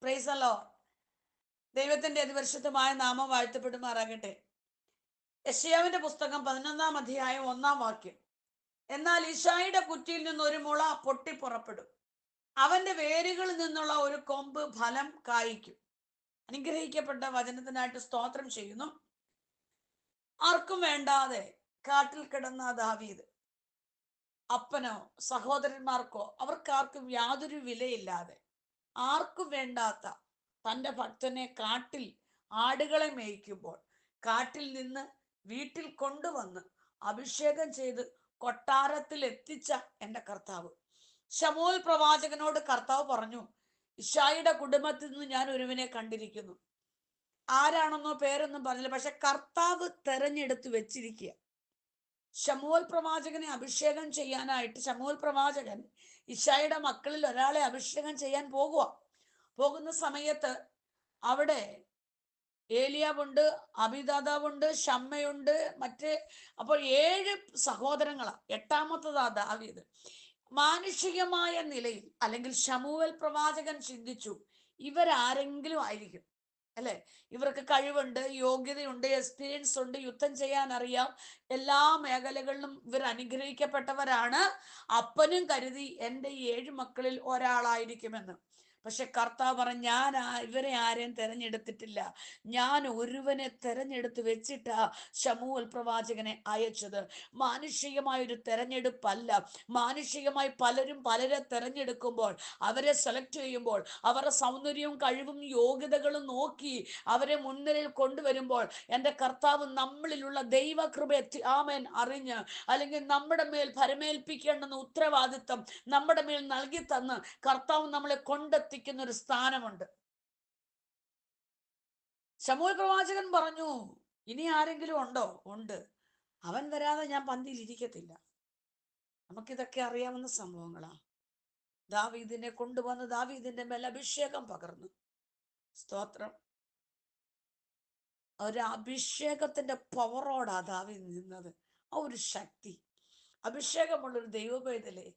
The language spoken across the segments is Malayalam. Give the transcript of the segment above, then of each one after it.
Praise the Lord. ദൈവത്തിന്റെ അതിപരിശുദ്ധമായ നാമം വാഴ്ത്തപ്പെടുമാറാകട്ടെ. യെശയ്യാവിന്റെ പുസ്തകം 11-ാം അധ്യായം 1-ാം വാക്യം. എന്നാൽ ഇശായിയുടെ കുറ്റിയിൽ നിന്ന് ഒരു മുള പൊട്ടി പുറപ്പെടും, അവന്റെ വേരുകളിൽ നിന്നുള്ള ഒരു കൊമ്പ് ഫലം കായ്ക്കും. അനുഗ്രഹിക്കപ്പെട്ട വചനത്തിനായിട്ട് സ്തോത്രം ചെയ്യുന്നു. ആർക്കും വേണ്ടാതെ കാട്ടിൽ കിടന്ന ദാവീദ്, അപ്പനോ സഹോദരന്മാർക്കോ അവർക്കാർക്കും യാതൊരു വിലയില്ലാതെ, ആർക്കും വേണ്ടാത്ത തൻ്റെ ഭക്തനെ കാട്ടിൽ ആടുകളെ മേയ്ക്കുമ്പോൾ കാട്ടിൽ നിന്ന് വീട്ടിൽ കൊണ്ടുവന്ന് അഭിഷേകം ചെയ്ത് കൊട്ടാരത്തിൽ എത്തിച്ച എൻ്റെ കർത്താവ്. ശമൂവേൽ പ്രവാചകനോട് കർത്താവ് പറഞ്ഞു, ഇശായിയുടെ കുടുംബത്തിൽ നിന്ന് ഞാൻ ഒരുവനെ കണ്ടിരിക്കുന്നു. ആരാണെന്നോ പേരൊന്നും പറഞ്ഞില്ല, പക്ഷെ കർത്താവ് തെരഞ്ഞെടുത്ത് വെച്ചിരിക്കുക. ശമൂവേൽ പ്രവാചകനെ അഭിഷേകം ചെയ്യാനായിട്ട് ശമൂവേൽ പ്രവാചകൻ ഇശായിയുടെ മക്കളിൽ ഒരാളെ അഭിഷേകം ചെയ്യാൻ പോകുന്ന സമയത്ത് അവിടെ ഏലിയാവുണ്ട്, അബിദാദാവുണ്ട്, ഷമ്മയുണ്ട്, അപ്പോൾ 7 സഹോദരങ്ങളാ. 8ാമത്തതാ ദാവീദ്. മാനുഷികമായ നിലയിൽ അല്ലെങ്കിൽ ശമൂവേൽ പ്രവാചകൻ ചിന്തിച്ചു, ഇവരാരെങ്കിലും ആയിരിക്കും അല്ലെ, ഇവർക്ക് കഴിവുണ്ട്, യോഗ്യതയുണ്ട്, എക്സ്പീരിയൻസ് ഉണ്ട്, യുദ്ധം ചെയ്യാൻ അറിയാം, എല്ലാ മേഖലകളിലും ഇവർ അനുഗ്രഹിക്കപ്പെട്ടവരാണ്. അപ്പനും കരുതി എൻ്റെ ഈ 7 മക്കളിൽ ഒരാളായിരിക്കുമെന്ന്. പക്ഷെ കർത്താവ് പറഞ്ഞു, ഞാൻ ഇവരെ ആരെയും തെരഞ്ഞെടുത്തിട്ടില്ല, ഞാൻ ഒരുവനെ തെരഞ്ഞെടുത്ത് വെച്ചിട്ടാ ശമൂവേൽ പ്രവാചകനെ അയച്ചത്. മാനുഷികമായൊരു തെരഞ്ഞെടുപ്പല്ല. മാനുഷികമായി പലരും പലരെ തെരഞ്ഞെടുക്കുമ്പോൾ, അവരെ സെലക്ട് ചെയ്യുമ്പോൾ, അവരുടെ സൗന്ദര്യവും കഴിവും യോഗ്യതകളും നോക്കി അവരെ മുൻനിരയിൽ കൊണ്ടുവരുമ്പോൾ, എൻ്റെ കർത്താവ് നമ്മളിലുള്ള ദൈവകൃപ ആമേൻ അറിഞ്ഞ്, അല്ലെങ്കിൽ നമ്മുടെ മേൽ ഭരമേൽപ്പിക്കേണ്ടുന്ന ഉത്തരവാദിത്വം നമ്മുടെ മേൽ നൽകി തന്ന് കർത്താവ് നമ്മളെ കൊണ്ടെത്തിക്കുന്ന ഒരു സ്ഥാനമുണ്ട്. ശമൂവേൽ പ്രവാചകൻ പറഞ്ഞു, ഇനി ആരെങ്കിലും ഉണ്ടോ? ഉണ്ട്. അവൻ വരാതെ ഞാൻ പന്തിയിൽ ഇരിക്കത്തില്ല. നമുക്കിതൊക്കെ അറിയാവുന്ന സംഭവങ്ങളാ. ദാവീദിനെ കൊണ്ടുവന്ന് ദാവീദിന്റെ മേൽ അഭിഷേകം പകർന്നു. സ്തോത്രം. ഒരു അഭിഷേകത്തിന്റെ പവറോടാ ദാവീദ് നിന്നത്. ആ ഒരു ശക്തി, അഭിഷേകമുള്ളൊരു ദൈവപൈതലേ,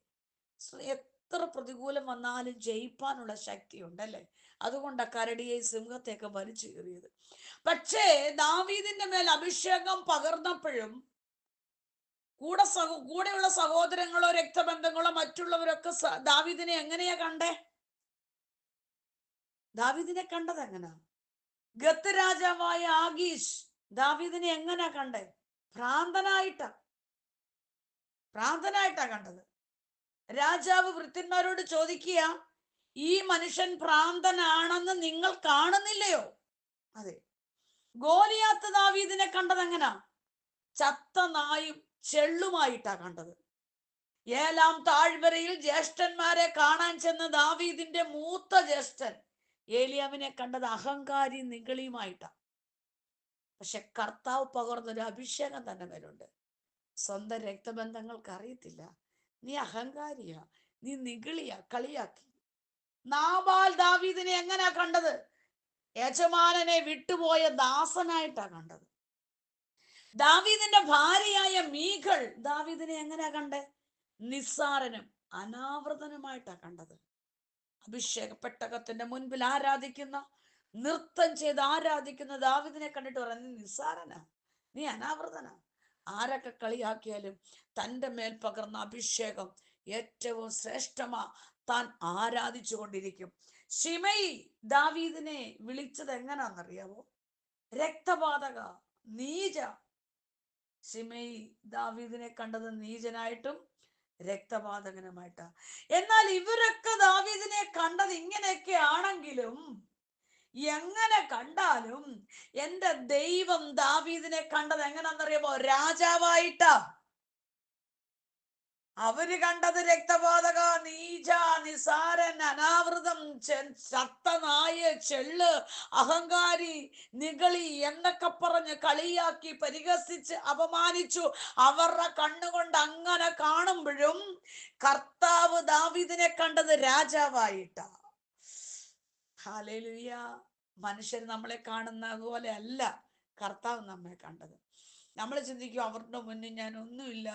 എത്ര പ്രതികൂലം വന്നാലും ജയിപ്പാനുള്ള ശക്തി ഉണ്ടല്ലേ. അതുകൊണ്ടാ കരടിയെ സിംഹത്തെയൊക്കെ വലിച്ചു കയറിയത്. പക്ഷേ ദാവീദിന്റെ മേൽ അഭിഷേകം പകർന്നപ്പോഴും കൂടെയുള്ള സഹോദരങ്ങളോ രക്തബന്ധങ്ങളോ മറ്റുള്ളവരൊക്കെ ദാവീദിനെ എങ്ങനെയാ കണ്ടേ? ദാവീദിനെ കണ്ടത് എങ്ങനാ? ഗത്ത് രാജാവായ ആഗീഷ് ദാവീദിനെ എങ്ങനാ കണ്ടേ? ഭ്രാന്തനായിട്ടാ കണ്ടത്. രാജാവ് ഭൃത്യന്മാരോട് ചോദിക്കുക, ഈ മനുഷ്യൻ ഭ്രാന്തനാണെന്ന് നിങ്ങൾ കാണുന്നില്ലയോ? അതെ. ഗോലിയാത്ത് ദാവീദിനെ കണ്ടത് എങ്ങനാ? ചത്ത നായും ചെള്ളുമായിട്ടാ കണ്ടത്. 7-ാം താഴ്വരയിൽ ജ്യേഷ്ഠന്മാരെ കാണാൻ ചെന്ന ദാവീദിന്റെ മൂത്ത ജ്യേഷ്ഠൻ ഏലിയാവിനെ കണ്ടത് അഹങ്കാരി നിഗളിയുമായിട്ടാ. പക്ഷെ കർത്താവ് പകർന്നൊരു അഭിഷേകം തന്നെ മേലുണ്ട്. സ്വന്തം രക്തബന്ധങ്ങൾക്ക് അറിയത്തില്ല, നീ അഹങ്കാരിയാ, നീ നിഗളിയാ, കളിയാക്കി. നാബാൽ ദാവീദിനെ എങ്ങനാ കണ്ടത്? യജമാനനെ വിട്ടുപോയ ദാസനായിട്ടാ കണ്ടത്. ദാവീദിന്റെ ഭാര്യയായ മീഖൾ ദാവീദിനെ എങ്ങനെയാ കണ്ടേ? നിസ്സാരനും അനാവൃതനുമായിട്ടാ കണ്ടത്. അഭിഷേക പെട്ടകത്തിന്റെ മുൻപിൽ ആരാധിക്കുന്ന, നൃത്തം ചെയ്ത് ആരാധിക്കുന്ന ദാവീദിനെ കണ്ടിട്ട് പറഞ്ഞു, നീ നിസ്സാരനാ, നീ അനാവൃതനാ. ആരൊക്കെ കളിയാക്കിയാലും തൻ്റെ മേൽ പകർന്ന അഭിഷേകം ഏറ്റവും ശ്രേഷ്ഠമാ, താൻ ആരാധിച്ചു കൊണ്ടിരിക്കും. ശിമെയി ദാവീദിനെ വിളിച്ചത് എങ്ങനാന്നറിയാമോ? രക്തപാതക, നീച. ശിമെയി ദാവീദിനെ കണ്ടത് നീചനായിട്ടും രക്തപാതകനുമായിട്ടാ. എന്നാൽ ഇവരൊക്കെ ദാവീദിനെ കണ്ടത് ഇങ്ങനെയൊക്കെ ആണെങ്കിലും, എങ്ങനെ കണ്ടാലും എൻ്റെ ദൈവം ദാവീദിനെ കണ്ടത് എങ്ങനെയാണെന്നറിയാമോ? രാജാവായിട്ടാ. അവര് കണ്ടത് രക്തപാതക, നീച, നിസാരൻ, അനാവൃതം, ചത്ത നായ, ചെള്ള്, അഹങ്കാരി, നിഗളി എന്നൊക്കെ പറഞ്ഞ് കളിയാക്കി പരിഹസിച്ച് അപമാനിച്ചു. അവരുടെ കണ്ണുകൊണ്ട് അങ്ങനെ കാണുമ്പോഴും കർത്താവ് ദാവീദിനെ കണ്ടത് രാജാവായിട്ടാ. ഹല്ലേലൂയ. മനുഷ്യർ നമ്മളെ കാണുന്ന പോലെ അല്ല കർത്താവ് നമ്മെ കണ്ടത്. നമ്മൾ ചിന്തിക്കും അവരുടെ മുന്നിൽ ഞാൻ ഒന്നുമില്ല,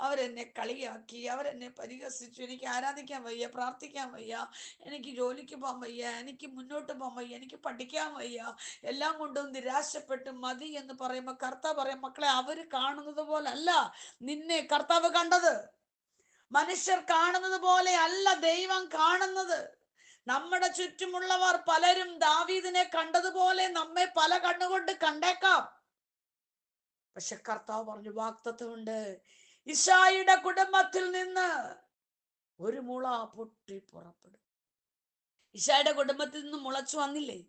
അവരെന്നെ കളിയാക്കി, അവരെന്നെ പരിഹസിച്ചു, എനിക്ക് ആരാധിക്കാൻ വയ്യ, പ്രാർത്ഥിക്കാൻ വയ്യ, എനിക്ക് ജോലിക്ക് പോകാൻ വയ്യ, എനിക്ക് മുന്നോട്ട് പോകാൻ വയ്യ, എനിക്ക് പഠിക്കാൻ വയ്യ, എല്ലാം കൊണ്ടും നിരാശപ്പെട്ട് മതി എന്ന് പറയുമ്പോൾ കർത്താവ് പറയും, മക്കളെ, അവര് കാണുന്നത് പോലല്ല നിന്നെ കർത്താവ് കണ്ടത്. മനുഷ്യർ കാണുന്നത് പോലെ അല്ല ദൈവം കാണുന്നത്. നമ്മുടെ ചുറ്റുമുള്ളവർ പലരും ദാവീദിനെ കണ്ടതുപോലെ നമ്മെ പല കണ്ണുകൊണ്ട് കണ്ടേക്കാം. പക്ഷെ കർത്താവ് പറഞ്ഞു, വാഗ്ദത്തമുണ്ട്, ഇശായിയുടെ കുടുംബത്തിൽ നിന്ന് ഒരു മുള പൊട്ടി പുറപ്പെടും. ഇശായിയുടെ കുടുംബത്തിൽ നിന്ന് മുളച്ചു വന്നില്ലേ?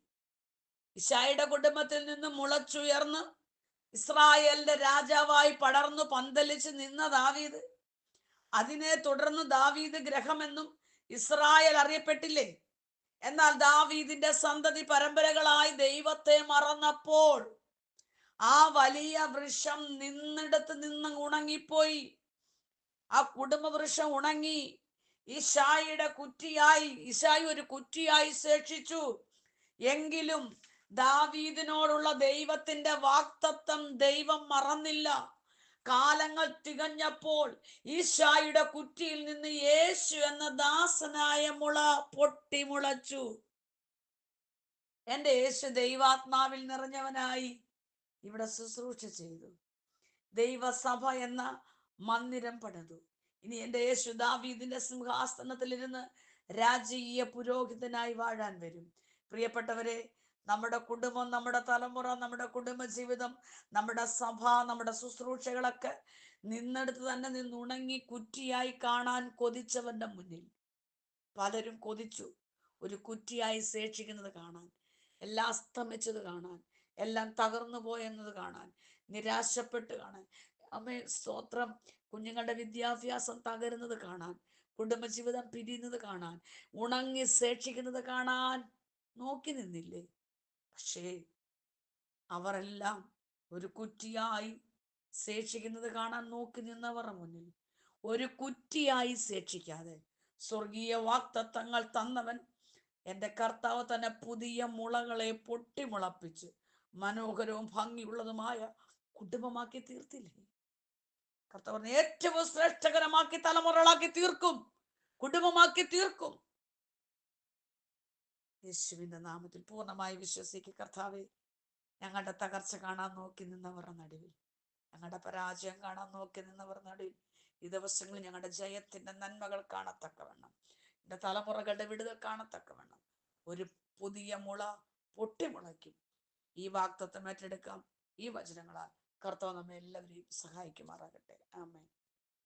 ഇശായിയുടെ കുടുംബത്തിൽ നിന്ന് മുളച്ചുയർന്ന് ഇസ്രായേലിന്റെ രാജാവായി പടർന്നു പന്തലിച്ച് നിന്ന ദാവീദ്, അതിനെ തുടർന്ന് ദാവീദ് ഗ്രഹമെന്നും ഇസ്രായേൽ അറിയപ്പെട്ടില്ലേ? എന്നാൽ ദാവീദിന്റെ സന്തതി പരമ്പരകളായി ദൈവത്തെ മറന്നപ്പോൾ ആ വലിയ വൃക്ഷം നിന്നിടത്ത് നിന്ന് ഉണങ്ങിപ്പോയി. ആ കുടുംബ വൃക്ഷം ഉണങ്ങി. ഇശായി ഒരു കുറ്റിയായി ശേഷിച്ചു. എങ്കിലും ദാവീദിനോടുള്ള ദൈവത്തിന്റെ വാഗ്ദത്തം ദൈവം മറന്നില്ല. കാലങ്ങൾ തികഞ്ഞപ്പോൾ ഈശായുടെ കുറ്റിയിൽ നിന്ന് യേശു എന്ന ദാസനായ മുള പൊട്ടിമുളച്ചു. എന്റെ യേശു ദൈവാത്മാവിൽ നിറഞ്ഞവനായി ഇവിടെ ശുശ്രൂഷ ചെയ്തു. ദൈവസഭ എന്ന മന്ദിരം പണിതു. ഇനി എന്റെ യേശു ദാവീദിന്റെ സിംഹാസനത്തിലിരുന്ന് രാജകീയ പുരോഹിതനായി വാഴാൻ വരും. പ്രിയപ്പെട്ടവരെ, നമ്മുടെ കുടുംബം, നമ്മുടെ തലമുറ, നമ്മുടെ കുടുംബജീവിതം, നമ്മുടെ സഭ, നമ്മുടെ ശുശ്രൂഷകളൊക്കെ നിന്നെടുത്ത് തന്നെ നിന്നുണങ്ങി കുറ്റിയായി കാണാൻ കൊതിച്ചവന്റെ മുന്നിൽ പലരും കൊതിച്ചു. ഒരു കുറ്റിയായി ശേഷിക്കുന്നത് കാണാൻ, എല്ലാം അസ്തമിച്ചത് കാണാൻ, എല്ലാം തകർന്നു പോയെന്നത് കാണാൻ, നിരാശപ്പെട്ട് കാണാൻ, അമ്മേ സ്തോത്രം, കുഞ്ഞുങ്ങളുടെ വിദ്യാഭ്യാസം തകരുന്നത് കാണാൻ, കുടുംബജീവിതം പിരിയുന്നത് കാണാൻ, ഉണങ്ങി ശേഷിക്കുന്നത് കാണാൻ നോക്കി നിന്നില്ലേ? പക്ഷേ അവരെല്ലാം ഒരു കുറ്റിയായി ശേഷിക്കുന്നത് കാണാൻ നോക്കി നിന്നവരുടെ മുന്നിൽ ഒരു കുറ്റിയായി ശേഷിക്കാതെ സ്വർഗീയ വാഗ്ദത്തങ്ങൾ തന്നവൻ എൻ്റെ കർത്താവ് തന്നെ പുതിയ മുളകളെ പൊട്ടിമുളപ്പിച്ച് മനോഹരവും ഭംഗിയുള്ളതുമായ കുടുംബമാക്കി തീർത്തില്ലേ? കർത്താവ് ഏറ്റവും ശ്രേഷ്ഠകരമാക്കി തലമുറകളാക്കി തീർക്കും, കുടുംബമാക്കി തീർക്കും. യേശുവിന്റെ നാമത്തിൽ പൂർണ്ണമായി വിശ്വസിക്കുക. കർത്താവെ, ഞങ്ങളുടെ തകർച്ച കാണാൻ നോക്കി നിന്നവരുടെ നടുവിൽ, ഞങ്ങളുടെ പരാജയം കാണാൻ നോക്കി നിന്നവരുടെ നടുവിൽ ഈ ദിവസങ്ങളിൽ ഞങ്ങളുടെ ജയത്തിന്റെ നന്മകൾ കാണത്തക്കവണ്ണം, എൻ്റെ തലമുറകളുടെ വിടുതൽ കാണത്തക്കവണ്ണം ഒരു പുതിയ മുള പൊട്ടിമുളയ്ക്കും. ഈ വാഗ്ദത്തം ഏറ്റെടുക്കാം. ഈ വചനങ്ങളാൽ കർത്താവ് നമ്മെ എല്ലാവരെയും സഹായിക്കുമാറാകട്ടെ. ആമേൻ.